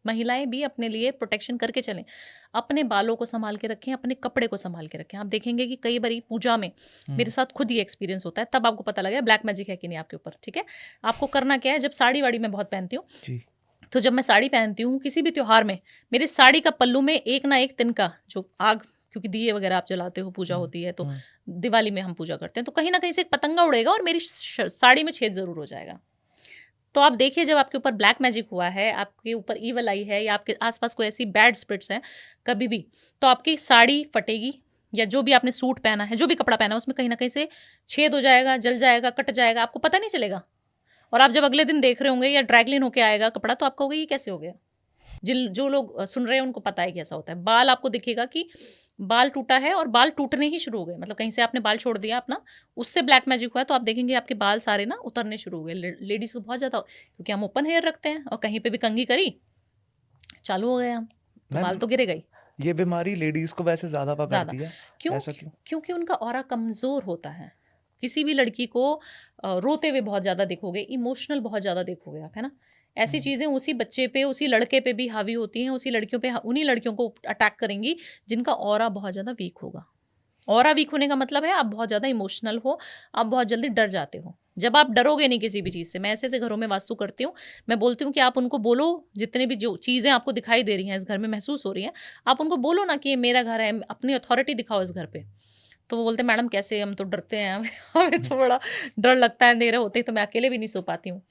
महिलाएं भी अपने लिए प्रोटेक्शन करके चलें, अपने बालों को संभाल के रखें, अपने कपड़े को संभाल के रखें। आप देखेंगे कि कई बारी पूजा में मेरे साथ खुद ये एक्सपीरियंस होता है, तब आपको पता लगेगा ब्लैक मैजिक है कि नहीं आपके ऊपर। ठीक है, आपको करना क्या है, जब साड़ी वाड़ी मैं बहुत पहनती हूँ, तो जब मैं साड़ी पहनती हूँ किसी भी त्योहार में, मेरे साड़ी का पल्लू में एक ना एक तिनका, जो आग, क्योंकि दिए वगैरह आप जलाते हो, पूजा होती है, तो दिवाली में हम पूजा करते हैं, तो कहीं ना कहीं से एक पतंगा उड़ेगा और मेरी साड़ी में छेद जरूर हो जाएगा। तो आप देखिए, जब आपके ऊपर ब्लैक मैजिक हुआ है, आपके ऊपर ईवल आई है, या आपके आसपास कोई ऐसी बैड स्पिरिट्स हैं कभी भी, तो आपकी साड़ी फटेगी, या जो भी आपने सूट पहना है, जो भी कपड़ा पहना है, उसमें कहीं ना कहीं से छेद हो जाएगा, जल जाएगा, कट जाएगा, आपको पता नहीं चलेगा। और आप जब अगले दिन देख रहे होंगे या ड्रैगलिन होके आएगा कपड़ा, तो आप कहोगे ये कैसे हो गया। जो लोग सुन रहे हैं उनको पता है कि ऐसा होता है। बाल आपको दिखेगा कि बाल टूटा है और बाल टूटने ही शुरू हो गए, मतलब कहीं से आपने बाल छोड़ दिया अपना, उससे ब्लैक मैजिक हुआ है, तो आप देखेंगे आपके बाल सारे ना उतरने शुरू हो गए। लेडीज को बहुत ज़्यादा, क्योंकि हम ओपन हेयर रखते हैं, और कहीं पे भी कंघी करी, चालू हो गए हम, तो बाल तो गिरे गई। ये बीमारी लेडीज को वैसे ज्यादा पकड़ती है, क्यों? ऐसा क्यों? क्योंकि उनका ऑरा कमजोर होता है। किसी भी लड़की को रोते हुए बहुत ज्यादा देखोगे, इमोशनल बहुत ज्यादा देखोगे आप, है ना। ऐसी चीजें उसी बच्चे पे, उसी लड़के पे भी हावी होती हैं, उसी लड़कियों पे, उन्हीं लड़कियों को अटैक करेंगी जिनका ऑरा बहुत ज्यादा वीक होगा। ऑरा वीक होने का मतलब है आप बहुत ज्यादा इमोशनल हो, आप बहुत जल्दी डर जाते हो। जब आप डरोगे नहीं किसी भी चीज़ से, मैं ऐसे ऐसे घरों में वास्तु करती हूँ, मैं बोलती हूँ कि आप उनको बोलो, जितने भी जो चीज़ें आपको दिखाई दे रही हैं इस घर में, महसूस हो रही हैं, आप उनको बोलो ना कि ये मेरा घर है, अपनी अथॉरिटी दिखाओ इस घर पे। तो वो बोलते हैं मैडम कैसे, हम तो डरते हैं, हमें तो बड़ा डर लगता है, अंधेरे होते ही तो मैं अकेले भी नहीं सो पाती हूँ।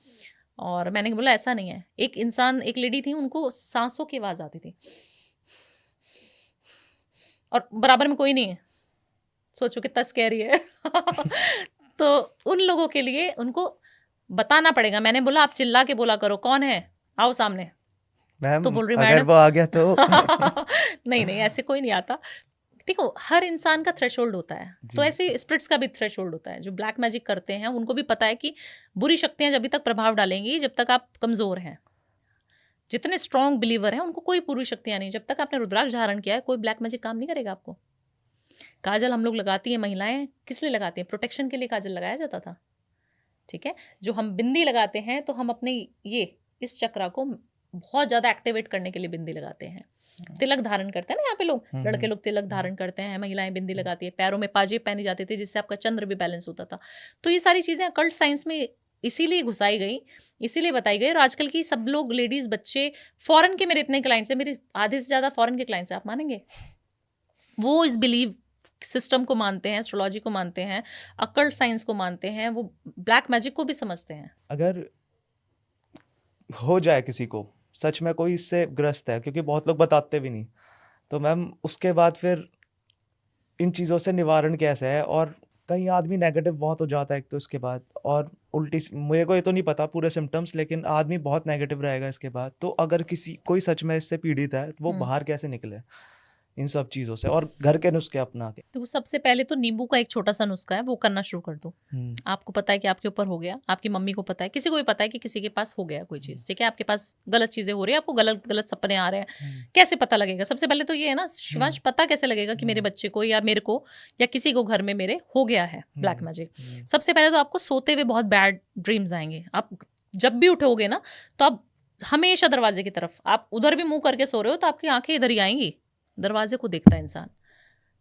और मैंने बोला ऐसा नहीं है। एक इंसान, एक लेडी थी, उनको सांसों की आवाज़ आती थी, और बराबर में कोई नहीं है, सोचो कितना स्कैरी है। तो उन लोगों के लिए उनको बताना पड़ेगा। मैंने बोला आप चिल्ला के बोला करो, कौन है, आओ सामने। मैम तो बोल रही अगर मैडम वो आ गया तो नहीं नहीं, ऐसे कोई नहीं आता। देखो, हर इंसान का थ्रेशोल्ड होता है, तो ऐसे स्पिरिट्स का भी थ्रेशोल्ड होता है। जो ब्लैक मैजिक करते हैं उनको भी पता है कि बुरी शक्तियां जब तक प्रभाव डालेंगी जब तक आप कमजोर हैं। जितने स्ट्रॉन्ग बिलीवर हैं उनको कोई बुरी शक्तियां नहीं, जब तक आपने रुद्राक्ष धारण किया है कोई ब्लैक मैजिक काम नहीं करेगा आपको। काजल हम लोग लगाती हैं, महिलाएं किस लिए लगाती हैं, प्रोटेक्शन के लिए काजल लगाया जाता था। ठीक है, जो हम बिंदी लगाते हैं तो हम अपने ये इस चक्रा को बहुत ज्यादा एक्टिवेट करने के लिए बिंदी लगाते हैं। तिलक धारण करते हैं ना यहाँ पे लोग, लड़के लोग तिलक धारण करते हैं, महिलाएं बिंदी लगाती है, पैरों में पाजेब पहनी जाती थी जिससे आपका चंद्र भी बैलेंस होता था। तो ये सारी चीजें अकल्ट साइंस में इसीलिए घुसाई गई, इसीलिए बताई गई। और आजकल की सब लोग, लेडीज, बच्चे, फॉरेन के, मेरे इतने क्लाइंट्स हैं, मेरे आधे से ज्यादा फॉरेन के क्लाइंट्स हैं, आप मानेंगे। वो इस बिलीव सिस्टम को मानते हैं, एस्ट्रोलॉजी को मानते हैं, अकल्ट साइंस को मानते हैं, वो ब्लैक मैजिक को भी समझते हैं। अगर हो जाए किसी को सच में कोई इससे ग्रस्त है, क्योंकि बहुत लोग बताते भी नहीं, तो मैम उसके बाद फिर इन चीज़ों से निवारण कैसे है? और कहीं आदमी नेगेटिव बहुत हो जाता है एक तो इसके बाद, और उल्टी, मेरे को ये तो नहीं पता पूरे सिम्टम्स, लेकिन आदमी बहुत नेगेटिव रहेगा इसके बाद। तो अगर किसी कोई सच में इससे पीड़ित है तो वो बाहर कैसे निकले इन सब चीज़ों से, और घर के नुस्खे अपना के? तो सबसे पहले तो नींबू का एक छोटा सा नुस्खा है, वो करना शुरू कर दो। आपको पता है कि आपके ऊपर हो गया, आपकी मम्मी को पता है, किसी को भी पता है कि किसी के पास हो गया कोई चीज़, ठीक है, आपके पास गलत चीज़ें हो रही है, आपको गलत गलत सपने आ रहे हैं, कैसे पता लगेगा? सबसे पहले तो ये है ना शिवांश, पता कैसे लगेगा कि मेरे बच्चे को या मेरे को या किसी को घर में मेरे हो गया है ब्लैक मैजिक? सबसे पहले तो आपको सोते हुए बहुत बैड ड्रीम्स आएंगे। आप जब भी उठोगे ना, तो आप हमेशा दरवाजे की तरफ, आप उधर भी मुंह करके सो रहे हो तो आपकी आंखें इधर ही आएंगी, दरवाजे को देखता है इंसान,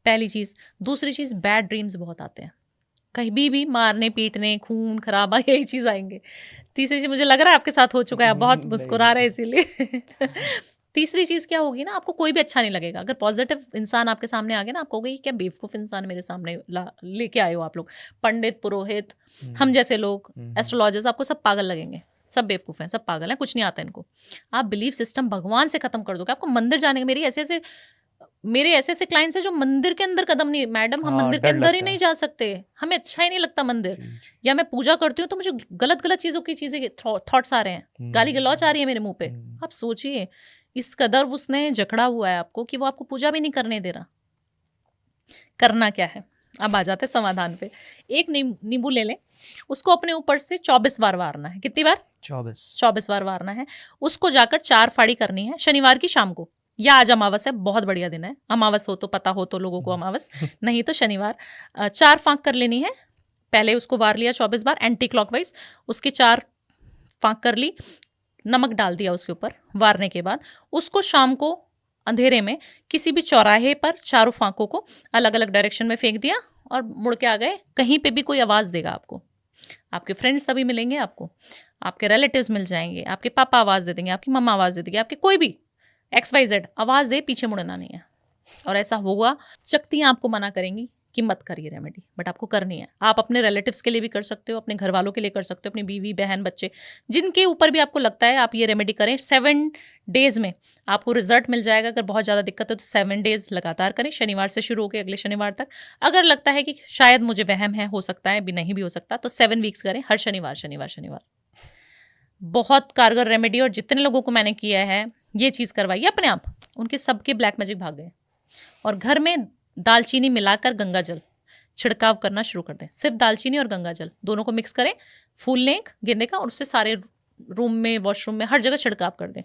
पहली चीज। दूसरी चीज, बैड ड्रीम्स बहुत आते हैं, कहीं भी मारने पीटने, खून खराबा, यही चीज आएंगे। तीसरी चीज, मुझे लग रहा है आपके साथ हो चुका है, आप बहुत मुस्कुरा रहे हैं इसीलिए। तीसरी चीज क्या होगी ना, आपको कोई भी अच्छा नहीं लगेगा। अगर पॉजिटिव इंसान आपके सामने आ गया ना, आप कहोगे क्या बेवकूफ इंसान मेरे सामने लेके आए हो आप लोग, पंडित, पुरोहित, हम जैसे लोग, एस्ट्रोलॉजर्स, आपको सब पागल लगेंगे, सब बेवकूफ हैं, सब पागल हैं, कुछ नहीं आता इनको। आप बिलीफ सिस्टम भगवान से खत्म कर दोगे। आपको मंदिर जाने का, मेरे ऐसे ऐसे क्लाइंट्स हैं जो मंदिर के अंदर कदम नहीं, मैडम हम मंदिर के अंदर ही नहीं जा सकते, हमें अच्छा ही नहीं लगता मंदिर। या मैं पूजा करती हूँ तो मुझे गलत गलत चीजें थॉट्स आ रहे हैं, गाली गलौच आ रही है मेरे मुंह पे। आप सोचिए, इस कदर उसने जकड़ा हुआ है आपको कि वो आपको पूजा भी नहीं करने दे रहा। करना क्या है, अब आ जाते समाधान पे। एक नींबू ले लें, उसको अपने ऊपर से 24 बार वारना है। कितनी बार? 24 बार वारना है। उसको जाकर 4 फाड़ी करनी है शनिवार की शाम को, या आज अमावस है, बहुत बढ़िया दिन है, अमावस हो तो पता हो तो लोगों को अमावस, नहीं तो शनिवार। 4 फांक कर लेनी है। पहले उसको वार लिया 24 बार एंटी क्लॉकवाइज, उसकी 4 फांक कर ली, नमक डाल दिया उसके ऊपर वारने के बाद, उसको शाम को अंधेरे में किसी भी चौराहे पर चारों फांकों को अलग अलग डायरेक्शन में फेंक दिया और मुड़ के आ गए। कहीं पे भी कोई आवाज़ देगा आपको, आपके फ्रेंड्स तभी मिलेंगे आपको, आपके रिलेटिव्स मिल जाएंगे, आपके पापा आवाज़ दे देंगे, आपकी मम्मा आवाज़ दे देगी, आपके कोई भी XYZ आवाज़ दे, पीछे मुड़ना नहीं है। और ऐसा होगा, शक्तियाँ आपको मना करेंगी कि मत करिए रेमेडी, बट आपको करनी है। आप अपने रिलेटिव्स के लिए भी कर सकते हो, अपने घर वालों के लिए कर सकते हो, अपनी बीवी बहन बच्चे जिनके ऊपर भी आपको लगता है आप ये रेमेडी करें। 7 डेज में आपको रिजल्ट मिल जाएगा। अगर बहुत ज़्यादा दिक्कत हो तो 7 डेज लगातार करें, शनिवार से शुरू होकर अगले शनिवार तक। अगर लगता है कि शायद मुझे वहम है, हो सकता है भी नहीं भी हो सकता, तो 7 वीक्स करें, हर शनिवार शनिवार शनिवार। बहुत कारगर रेमेडी, और जितने लोगों को मैंने किया है ये चीज़ करवाई अपने आप, उनके सबके ब्लैक मैजिक भाग गए। और घर में दालचीनी मिलाकर गंगा जल छिड़काव करना शुरू कर दें। सिर्फ दालचीनी और गंगा जल दोनों को मिक्स करें, फूल लें गेंदे का, और उससे सारे रूम में, वॉशरूम में, हर जगह छिड़काव कर दें।